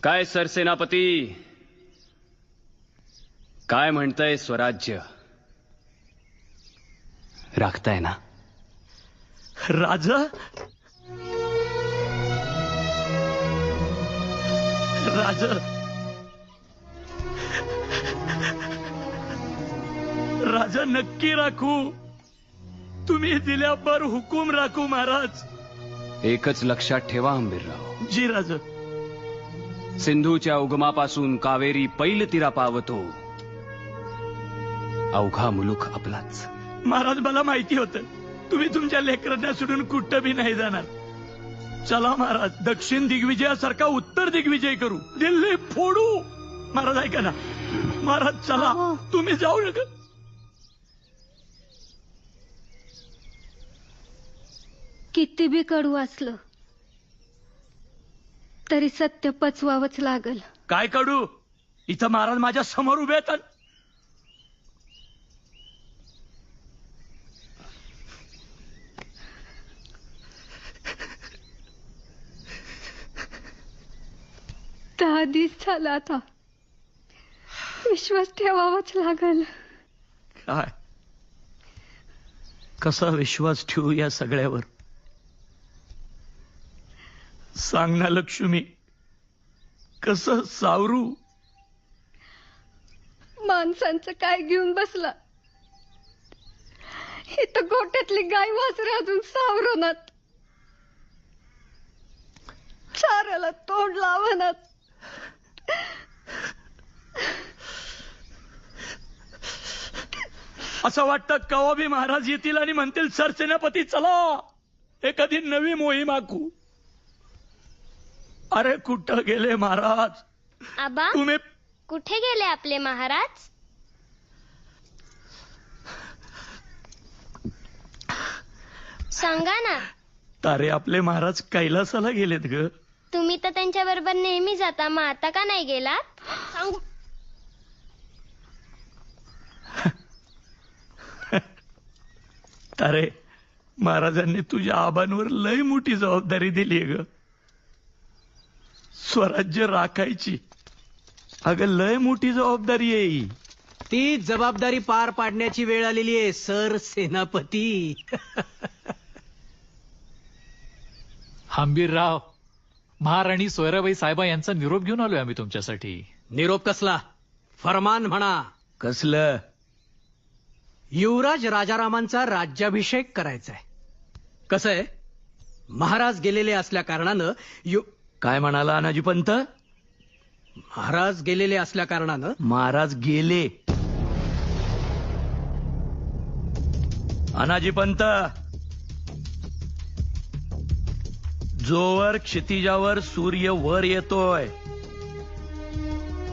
काय सरसेनापती, काय म्हणतंय स्वराज्य? राखताय ना? राजा, राजा, राजा नक्की राखू. तुम्ही दिल्यावर हुकूम राखू महाराज. एकच लक्षात ठेवा अंबीरराव, जी राजा. सिंधूच्या उगमापासून कावेरी पैल तिरा पावतो, अवघा मुलूक आपलाच. महाराज, मला माहिती होतं तुम्ही तुमच्या लेकरांना सोडून कुठं बी नाही जाणार. चला महाराज, दक्षिण दिग्विजयासारखा उत्तर दिग्विजय करू, दिल्ली फोडू. महाराज ऐका ना, महाराज चला. तुम्ही जाऊ नका. किती बी कडू असलं तरी सत्य पचवावंच लागल. काय कडू? इथं महाराज माझ्या समोर उभे आहेत. दहा दिवस झाला, आता विश्वास ठेवावाच लागल. काय, कसा विश्वास ठेवू या सगळ्यावर? सांग ना लक्ष्मी, कसं सावरू? माणसांचं काय घेऊन बसला? हे तर गोट्यातली गाय वासरे अजून सावरणात, चाराला तोंड लावणात. असं वाटतं कवा बी महाराज येतील आणि म्हणतील, सरसेनापती चला एखादी नवी मोहीम आखू. अरे कुठं गेले महाराज? आबा, तुम्ही कुठे गेले आपले महाराज? सांगा ना. तारे, आपले महाराज कैलासाला गेलेत ग. तुम्ही तर त्यांच्या बरोबर नेहमी जाता, मग आता का नाही गेला? सांगू. तारे, महाराजांनी तुझ्या आबांवर लय मोठी जबाबदारी दिली ग. स्वराज्य राखायची. अगं लय मोठी जबाबदारी आहे. ती जबाबदारी पार पाडण्याची वेळ आलेली आहे सर सेनापती. हंबीरराव, महाराणी सोयराबाई साहेबा यांचा निरोप घेऊन आलोय आम्ही तुमच्यासाठी. निरोप कसला? फरमान म्हणा. कसलं? युवराज राजारामांचा राज्याभिषेक करायचा आहे. कसं आहे, महाराज गेलेले असल्या कारणानं काय म्हणाला अनाजी पंत? महाराज गेलेले असल्या कारणानं महाराज गेले. अनाजी पंत, जोवर क्षितिजावर सूर्य वर येतोय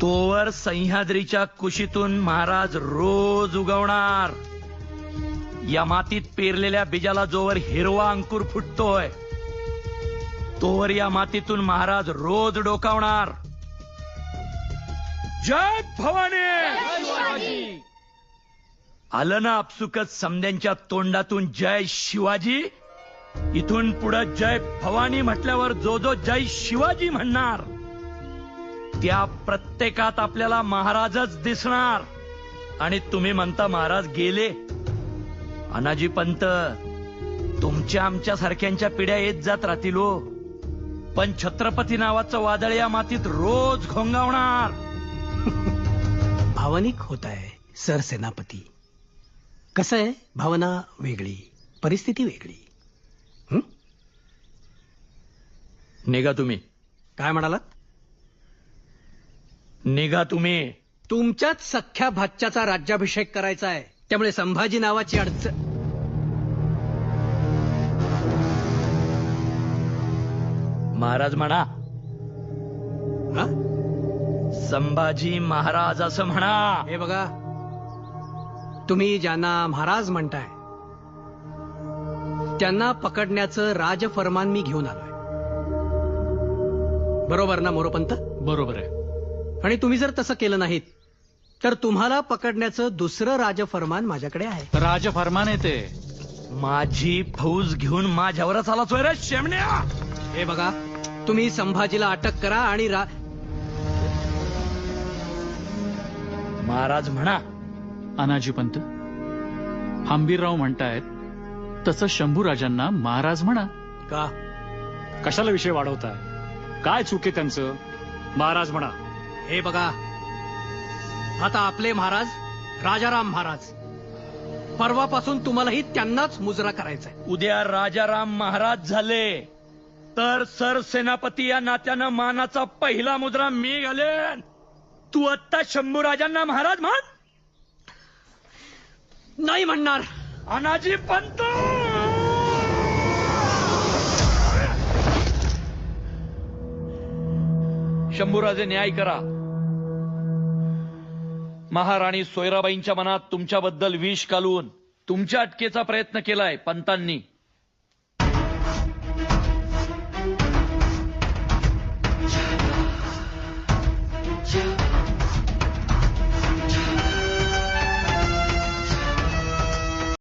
तोवर सह्याद्रीच्या कुशीतून महाराज रोज उगवणार. या मातीत पेरलेल्या बीजाला जोवर हिरवा अंकुर फुटतोय तोवर या मातीतून महाराज रोज डोकावणार. जय भवानी. आलं ना आपसुकच समद्यांच्या तोंडातून जय शिवाजी. इथून पुढे जय भवानी म्हटल्यावर जो जो जय शिवाजी म्हणणार त्या प्रत्येकात आपल्याला महाराजच दिसणार. आणि तुम्ही म्हणता महाराज गेले. अनाजी पंत, तुमच्या आमच्या सारख्यांच्या पिढ्या येत जात राहतील हो, पण छत्रपती नावाचं वादळ या मातीत रोज घोंगावणार. भावनिक होत आहे सर सेनापती. कसं आहे, भावना वेगळी, परिस्थिती वेगळी. निघा तुम्ही. काय म्हणालात? निघा तुम्ही. तुमच्याच सख्या भाच्याचा राज्याभिषेक करायचा आहे, त्यामुळे संभाजी नावाची अडचण. महाराज म्हणा. हा? संभाजी महाराज असं म्हणा. हे बघा, तुम्ही ज्यांना महाराज म्हणताय त्यांना पकडण्याचं राजफरमान मी घेऊन आलोय. बरोबर ना मोरोपंत? बरोबर आहे. आणि तुम्ही जर तसं केलं नाहीत तर तुम्हाला पकडण्याचं दुसरं राजफरमान माझ्याकडे आहे. राजफरमान येते. माझी फौज घेऊन माझ्यावरच आला सोयरा शेमण्या. हे बघा, तुम्ही संभाजीला अटक करा आणि महाराज म्हणा. अनाजी पंत, हंबीरराव म्हणतायत तसं शंभूराजांना महाराज म्हणा. का? कशाला विषय वाढवताय? काय चूक आहे त्यांचं? महाराज म्हणा. हे बघा, आता आपले महाराज राजाराम महाराज, परवापासून तुम्हालाही त्यांनाच मुजरा करायचा आहे. उद्या राजाराम महाराज झाले तर सरसेनापती या नात्यानं मानाचा पहिला मुद्रा मी घालेन. तू आत्ता शंभूराजांना महाराज म्हण. नाही म्हणणार. अनाजी पंत, शंभूराजे न्याय करा. महाराणी सोयराबाईंच्या मनात तुमच्याबद्दल विष घालून तुमच्या अटकेचा प्रयत्न केलाय पंतांनी.